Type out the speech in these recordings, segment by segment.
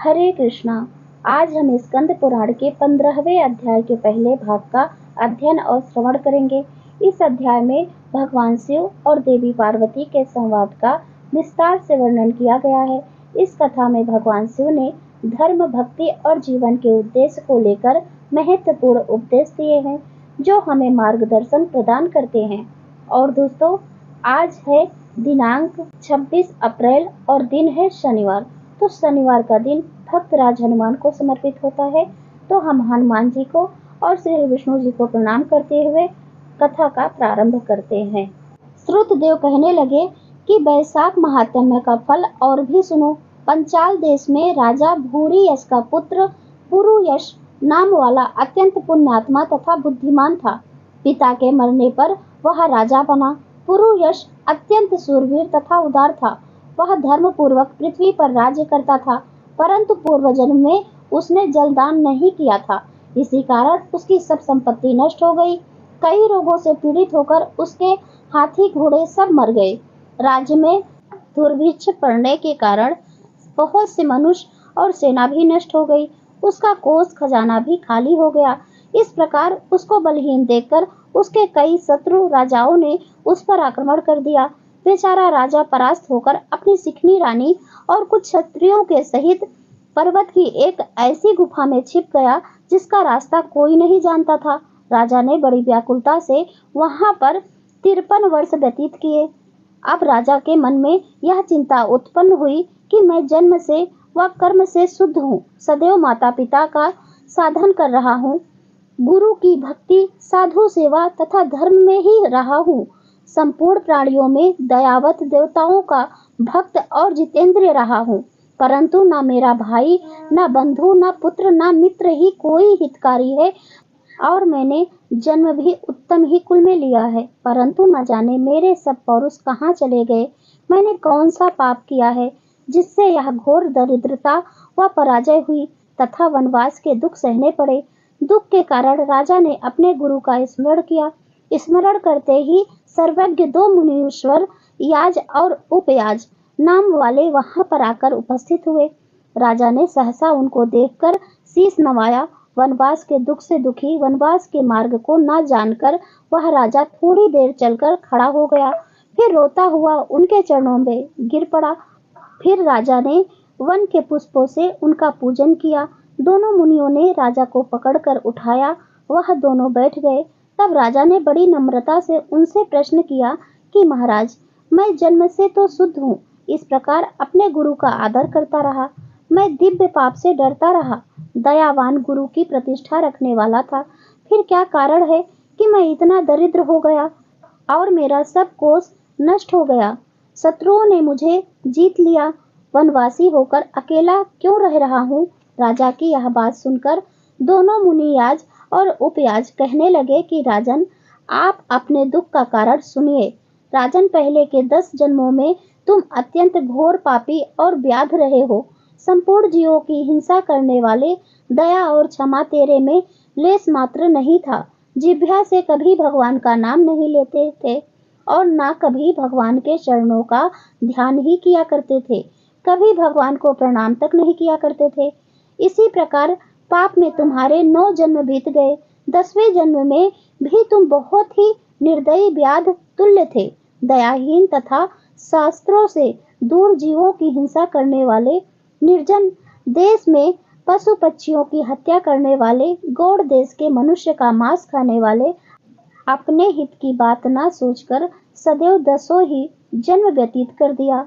हरे कृष्णा। आज हम स्कंद पुराण के 15वें अध्याय के पहले भाग का अध्ययन और श्रवण करेंगे। इस अध्याय में भगवान शिव और देवी पार्वती के संवाद का विस्तार से वर्णन किया गया है। इस कथा में भगवान शिव ने धर्म, भक्ति और जीवन के उद्देश्य को लेकर महत्वपूर्ण उपदेश दिए हैं, जो हमें मार्गदर्शन प्रदान करते हैं। और दोस्तों, आज है दिनांक 26 अप्रैल और दिन है शनिवार। तो शनिवार का दिन भक्त राज हनुमान को समर्पित होता है। तो हम हनुमान जी को और श्री विष्णु जी को प्रणाम करते हुए कथा का प्रारंभ करते हैं। श्रुतदेव कहने लगे कि बैसाख महात्म्य का फल और भी सुनो। पंचाल देश में राजा भूरियश का पुत्र पुरुयश नाम वाला अत्यंत पुण्यात्मा तथा बुद्धिमान था। पिता के मरने पर वह राजा बना। पुरुयश अत्यंत शूरवीर तथा उदार था। वह धर्म पूर्वक पृथ्वी पर राज्य करता था, परंतु पूर्व जन्म में उसने जलदान नहीं किया था। इसी कारण उसकी सब संपत्ति नष्ट हो गई। कई रोगों से पीड़ित होकर उसके हाथी घोड़े सब मर गए। राज्य में दुर्भिक्ष पड़ने के कारण बहुत से मनुष्य और सेना भी नष्ट हो गई। उसका कोष खजाना भी खाली हो गया। इस प्रकार उसको बलहीन देखकर उसके कई शत्रु राजाओं ने उस पर आक्रमण कर दिया। बेचारा राजा परास्त होकर अपनी सिखनी रानी और कुछ क्षत्रियों के सहित पर्वत की एक ऐसी गुफा में छिप गया जिसका रास्ता कोई नहीं जानता था। राजा ने बड़ी व्याकुलता से वहां पर 53 वर्ष व्यतीत किए। अब राजा के मन में यह चिंता उत्पन्न हुई कि मैं जन्म से व कर्म से शुद्ध हूँ, सदैव माता पिता का साधन कर रहा हूँ, गुरु की भक्ति, साधु सेवा तथा धर्म में ही रहा हूँ, संपूर्ण प्राणियों में दयावत, देवताओं का भक्त और जितेंद्रिय रहा हूँ, परंतु न मेरा भाई, न बंधु, न पुत्र, न मित्र ही कोई हितकारी है, और मैंने जन्म भी उत्तम ही कुल में लिया है, परंतु न जाने मेरे सब पौरुष कहाँ चले गए। मैंने कौन सा पाप किया है जिससे यह घोर दरिद्रता व पराजय हुई तथा वनवास के दुख सहने पड़े। दुख के कारण राजा ने अपने गुरु का स्मरण किया। स्मरण करते ही सर्वज्ञ 2 मुनीश्वर याज और उपयाज नाम वाले वहां पर आकर उपस्थित हुए। राजा ने सहसा उनको देखकर शीश नवाया। वनवास के दुख से दुखी, वनवास के मार्ग को न जानकर वह राजा थोड़ी देर चलकर खड़ा हो गया, फिर रोता हुआ उनके चरणों में गिर पड़ा। फिर राजा ने वन के पुष्पों से उनका पूजन किया। दोनों मुनियों ने राजा को पकड़कर उठाया। वह दोनों बैठ गए। तब राजा ने बड़ी नम्रता से उनसे प्रश्न किया कि महाराज, मैं जन्म से तो शुद्ध हूँ, इस प्रकार अपने गुरु का आदर करता रहा। मैं दिव्य पाप से डरता रहा, दयावान गुरु की प्रतिष्ठा रखने वाला था। फिर क्या कारण है कि मैं इतना दरिद्र हो गया और मेरा सब कोष नष्ट हो गया? शत्रुओं ने मुझे जीत लिया। वनवासी होकर अकेला क्यों रह रहा हूँ? राजा की यह बात सुनकर दोनों मुनियाज और उपयाज कहने लगे कि राजन, आप अपने दुख का कारण सुनिए। राजन, पहले के 10 जन्मों में तुम अत्यंत घोर पापी और व्याध रहे हो। संपूर्ण जीवों की हिंसा करने वाले, दया और क्षमा तेरे में लेस मात्र नहीं था। जिह्वा से कभी भगवान का नाम नहीं लेते थे और ना कभी भगवान के चरणों का ध्यान ही किया करते थे, कभी भगवान को प्रणाम तक नहीं किया करते थे। इसी प्रकार पाप में तुम्हारे 9 जन्म बीत गए। 10वें जन्म में भी तुम बहुत ही निर्दयी व्याध तुल्य थे, दयाहीन तथा शास्त्रों से दूर जीवों की हिंसा करने वाले, निर्जन देश में पशु पक्षियों की हत्या करने वाले, गौड़ देश के मनुष्य का मांस खाने वाले, अपने हित की बात न सोचकर सदैव 10 ही जन्म व्यतीत कर दिया।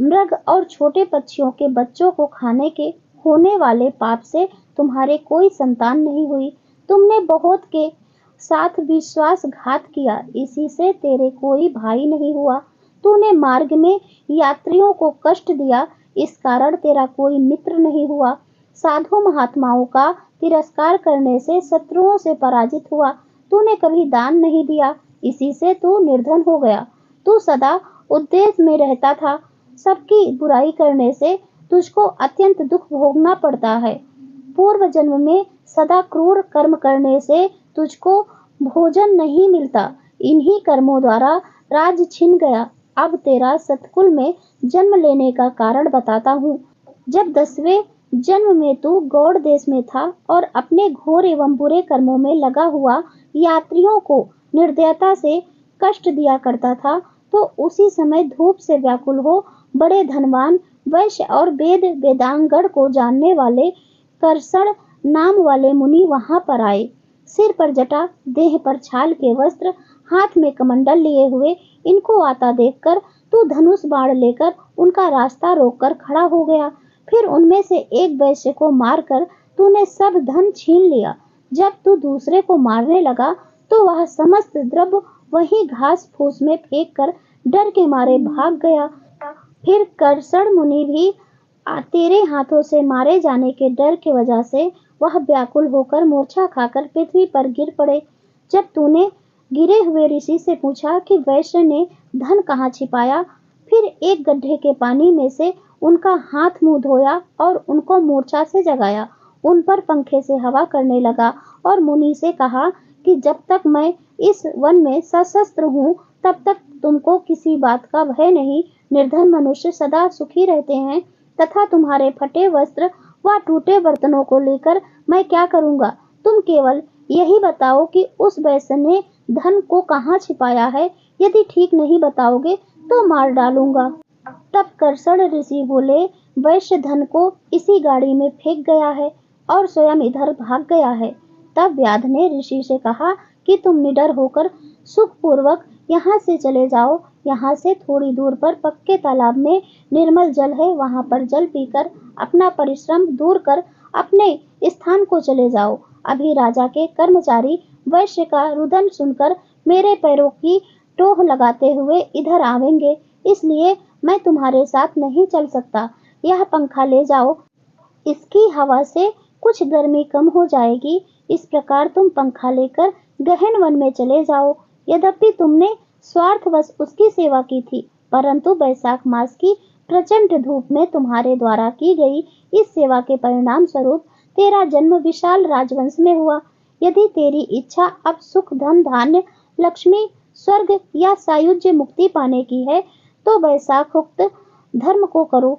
मृग और छोटे पक्षियों के बच्चों को खाने के होने वाले पाप से तुम्हारे कोई संतान नहीं हुई। तुमने बहुत के साथ विश्वासघात किया, इसी से तेरे कोई भाई नहीं हुआ। तूने मार्ग में यात्रियों को कष्ट दिया, इस कारण तेरा कोई मित्र नहीं हुआ। साधु महात्माओं का तिरस्कार करने से शत्रुओं से पराजित हुआ। तूने कभी दान नहीं दिया, इसी से तू निर्धन हो गया। तू सदा उद्देश्य में रहता था, सबकी बुराई करने से तुझको अत्यंत दुख भोगना पड़ता है। पूर्व जन्म में सदा क्रूर कर्म करने से तुझको भोजन नहीं मिलता। इन्हीं कर्मों द्वारा राज छिन गया। अब तेरा सतकुल में जन्म लेने का कारण बताता हूँ। जब 10वें जन्म में तू गौड़ देश में था और अपने घोर एवं बुरे कर्मों में लगा हुआ यात्रियों को निर्दयता से कष्ट दिया करता था, तो उसी समय धूप से व्याकुल हो बड़े धनवान वैश्य और वेद वेदांगण को जानने वाले कर्षण नाम वाले मुनि वहां पर आए। सिर पर जटा, देह पर छाल के वस्त्र, हाथ में कमंडल लिए हुए इनको आता देखकर तू धनुष बाण लेकर उनका रास्ता रोककर खड़ा हो गया। फिर उनमें से एक वैश्य को मारकर तूने सब धन छीन लिया। जब तू दूसरे को मारने लगा तो वह समस्त द्रव्य वही घास फूस में फेंक कर डर के मारे भाग गया। फिर कर्षण मुनि भी तेरे हाथों से मारे जाने के डर की वजह से वह व्याकुल होकर मूर्छा खाकर पृथ्वी पर गिर पड़े। जब तूने गिरे हुए ऋषि से पूछा कि वैश्य ने धन कहाँ छिपाया, फिर एक गड्ढे के पानी में से उनका हाथ मुंह धोया और उनको मूर्छा से जगाया, उन पर पंखे से हवा करने लगा और मुनि से कहा कि जब तक मैं इस वन में सशस्त्र हूँ तब तक तुमको किसी बात का भय नहीं। निर्धन मनुष्य सदा सुखी रहते हैं तथा तुम्हारे फटे वस्त्र व टूटे बर्तनों को लेकर मैं क्या करूँगा? तुम केवल यही बताओ कि उस वैश्य ने धन को कहाँ छिपाया है। यदि ठीक नहीं बताओगे तो मार डालूंगा। तब कर्षण ऋषि बोले, वैश्य धन को इसी गाड़ी में फेंक गया है और स्वयं इधर भाग गया है। तब व्याध ने ऋषि से कहा कि तुम निडर होकर सुखपूर्वक यहाँ से चले जाओ। यहाँ से थोड़ी दूर पर पक्के तालाब में निर्मल जल है, वहाँ पर जल पीकर अपना परिश्रम दूर कर अपने स्थान को चले जाओ। अभी राजा के कर्मचारी वैश्य का रुदन सुनकर मेरे पैरों की टोह लगाते हुए इधर आवेंगे, इसलिए मैं तुम्हारे साथ नहीं चल सकता। यह पंखा ले जाओ, इसकी हवा से कुछ गर्मी कम हो जाएगी। इस प्रकार तुम पंखा लेकर गहन वन में चले जाओ। यद्यपि तुमने स्वार्थवश उसकी सेवा की थी, परंतु बैसाख मास की प्रचंड धूप में तुम्हारे द्वारा की गई इस सेवा के परिणाम स्वरूप तेरा जन्म विशाल राजवंश में हुआ। यदि तेरी इच्छा अब सुख, धन, धान्य, लक्ष्मी, स्वर्ग या सायुज्य मुक्ति पाने की है तो बैसाखोक्त धर्म को करो,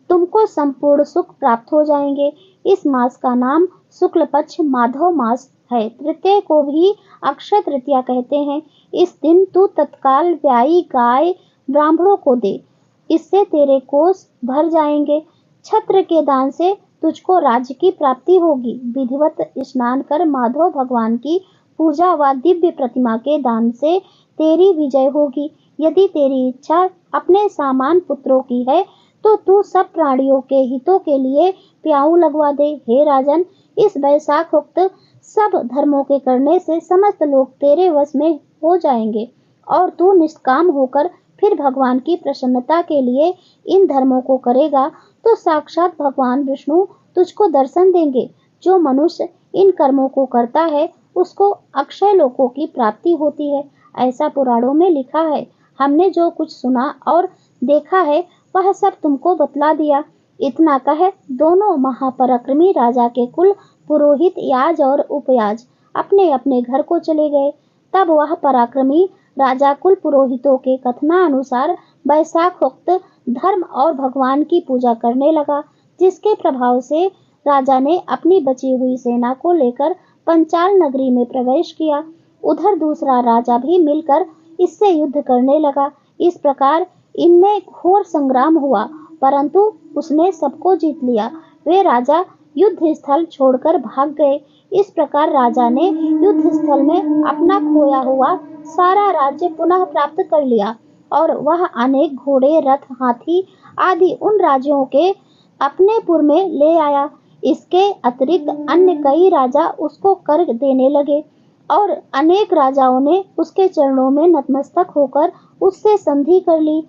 तुमको संपूर्ण सुख प्राप्त हो जाएंगे। इस मास का नाम शुक्ल पक्ष माधव मास है। तृतीय को भी अक्षय तृतीया कहते हैं। इस दिन तू तत्काल व्यायी गाय ब्राह्मणों को दे, इससे तेरे कोष भर जाएंगे। छत्र के दान से तुझको राज्य की प्राप्ति होगी। विधिवत स्नान कर माधव भगवान की पूजा व दिव्य प्रतिमा के दान से तेरी विजय होगी। यदि तेरी इच्छा अपने सामान पुत्रों की है तो तू सब प्राणियों के हितों के लिए प्याऊ लगवा दे। हे राजन, इस बैसाखोक्त सब धर्मों के करने से समस्त लोग तेरे वश में हो जाएंगे और तू निष्काम होकर फिर भगवान की प्रसन्नता के लिए इन धर्मों को करेगा तो साक्षात भगवान विष्णु तुझको दर्शन देंगे। जो मनुष्य इन कर्मों को करता है उसको अक्षय लोकों की प्राप्ति होती है, ऐसा पुराणों में लिखा है। हमने जो कुछ सुना और देखा है वह सब तुमको बतला दिया। इतना कह दोनों महापराक्रमी राजा के कुल पुरोहित याज और उपयाज अपने अपने घर को चले गए। तब वह पराक्रमी राजा कुल पुरोहितों के कथनानुसार बैसाखोक्त धर्म और भगवान की पूजा करने लगा, जिसके प्रभाव से राजा ने अपनी बची हुई सेना को लेकर पंचाल नगरी में प्रवेश किया। उधर दूसरा राजा भी मिलकर इससे युद्ध करने लगा। इस प्रकार इनमें घोर संग्राम हुआ, परंतु उसने सबको जीत लिया। वे राजा युद्ध स्थल छोड़कर भाग गए। इस प्रकार राजा ने युद्ध स्थल में अपना खोया हुआ सारा राज्य पुनः प्राप्त कर लिया और वह अनेक घोड़े, रथ, हाथी आदि उन राज्यों के अपने पुर में ले आया। इसके अतिरिक्त अन्य कई राजा उसको कर देने लगे और अनेक राजाओं ने उसके चरणों में नतमस्तक होकर उससे संधि कर ली।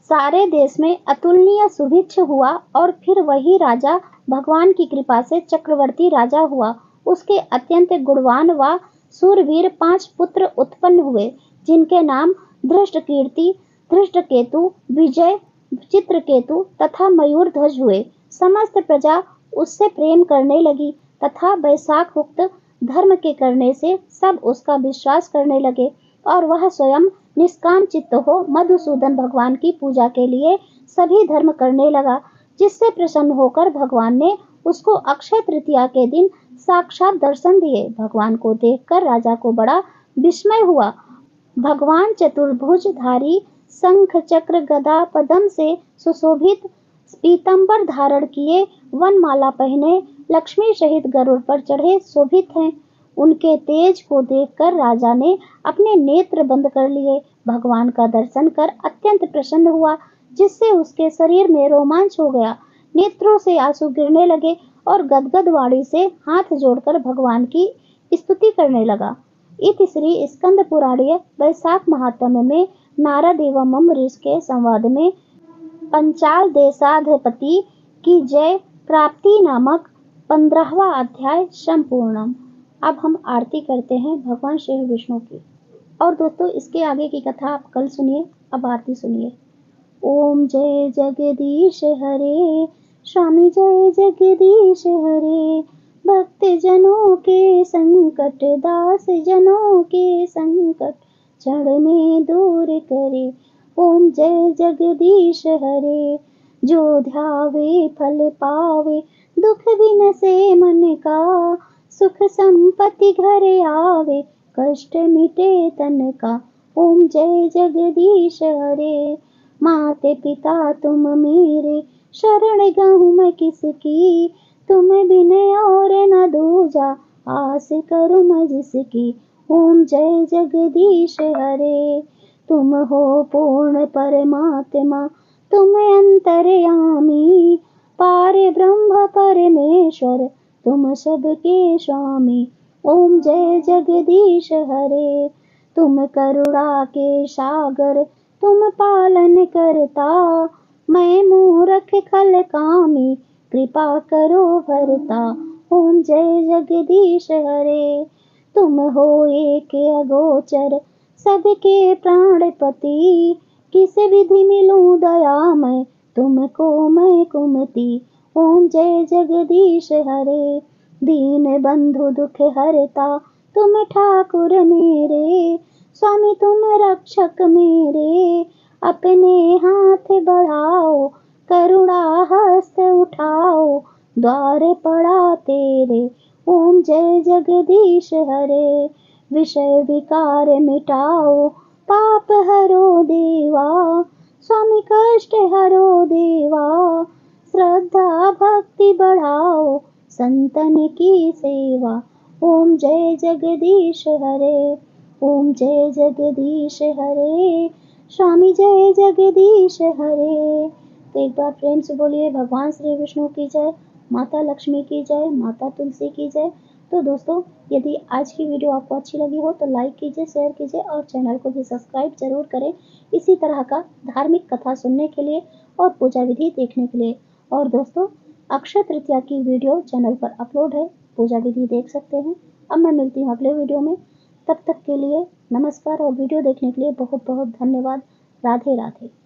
सारे देश में अतुलनीय सुभिक्ष हुआ और फिर वही राजा भगवान की कृपा से चक्रवर्ती राजा हुआ। उसके अत्यंत गुणवान व सूरवीर 5 पुत्र उत्पन्न हुए, जिनके नाम धृष्टकीर्ति, धृष्टकेतु, विजय, चित्रकेतु तथा मयूरध्वज हुए। समस्त प्रजा उससे प्रेम करने लगी तथा बैसाखोक्त धर्म के करने से सब उसका विश्वास करने लगे और वह स्वयं निष्काम चित्त हो मधुसूदन भगवान की पूजा के लिए सभी धर्म करने लगा, जिससे प्रसन्न होकर भगवान ने उसको अक्षय तृतीया के दिन साक्षात दर्शन दिए। भगवान को देखकर राजा को बड़ा विस्मय हुआ। भगवान चतुर्भुजधारी, शंख चक्र गदा पद्म से सुशोभित, पीतांबर धारण किए, वनमाला पहने, लक्ष्मी सहित गरुड़ पर चढ़े शोभित हैं। उनके तेज को देखकर राजा ने अपने नेत्र बंद कर लिए। भगवान का दर्शन कर अत्यंत प्रसन्न हुआ, जिससे उसके शरीर में रोमांच हो गया। नेत्रों से आंसू गिरने लगे और गदगद वाणी से हाथ जोड़कर भगवान की स्तुति करने लगा। इति श्री स्कंद पुराणीय वैशाख महात्म्य में नारद एवं अम्बरीश के संवाद में पंचाल देशाधिपति की जय प्राप्ति नामक 15वां अध्याय संपूर्णम। अब हम आरती करते हैं भगवान श्री विष्णु की। और दोस्तों, इसके आगे की कथा आप कल सुनिए, अब आरती सुनिए। ओम जय जगदीश हरे, स्वामी जय जगदीश हरे, भक्त जनों के संकट, दास जनों के संकट, क्षण में दूर करे। ओम जय जगदीश हरे, जो ध्यावे फल पावे, दुख बिनसे मन का, सुख संपत्ति घर आवे, कष्ट मिटे तन का। ओम जय जगदीश हरे, माते पिता तुम मेरे, शरण गहूँ मैं किसकी, तुम बिन और न दूजा, आस करूँ मैं जिसकी। ओम जय जगदीश हरे, तुम हो पूर्ण परमात्मा, तुम अंतर्यामी, पार ब्रह्म परमेश्वर, तुम सबके स्वामी। ओम जय जगदीश हरे, तुम करुणा के सागर, तुम पालन करता, मैं मूर्ख खल कामी, कृपा करो भरता। ओम जय जगदीश हरे, तुम हो एक अगोचर, सबके प्राणपति, किस विधि मिलूं दया मैं, तुमको मैं कुमति। ओम जय जगदीश हरे, दीन बंधु दुख हरता, तुम ठाकुर मेरे, स्वामी तुम रक्षक मेरे, अपने हाथ बढ़ाओ, करुणा हस्त उठाओ, द्वार पड़ा तेरे। ओम जय जगदीश हरे, विषय विकार मिटाओ, पाप हरो देवा, स्वामी कष्ट हरो देवा, श्रद्धा भक्ति बढ़ाओ, संतन की सेवा। ओम जय जगदीश हरे, ओम जय जगदीश हरे, स्वामी जय जगदीश हरे। तो एक बार प्रेम से बोलिए भगवान श्री विष्णु की जय, माता लक्ष्मी की जय, माता तुलसी की जय। तो दोस्तों, यदि आज की वीडियो आपको अच्छी लगी हो तो लाइक कीजिए, शेयर कीजिए और चैनल को भी सब्सक्राइब जरूर करें, इसी तरह का धार्मिक कथा सुनने के लिए और पूजा विधि देखने के लिए। और दोस्तों, अक्षय तृतीया की वीडियो चैनल पर अपलोड है, पूजा विधि देख सकते हैं। अब मैं मिलती हूँ अगले वीडियो में, तब तक के लिए नमस्कार और वीडियो देखने के लिए बहुत बहुत धन्यवाद। राधे राधे।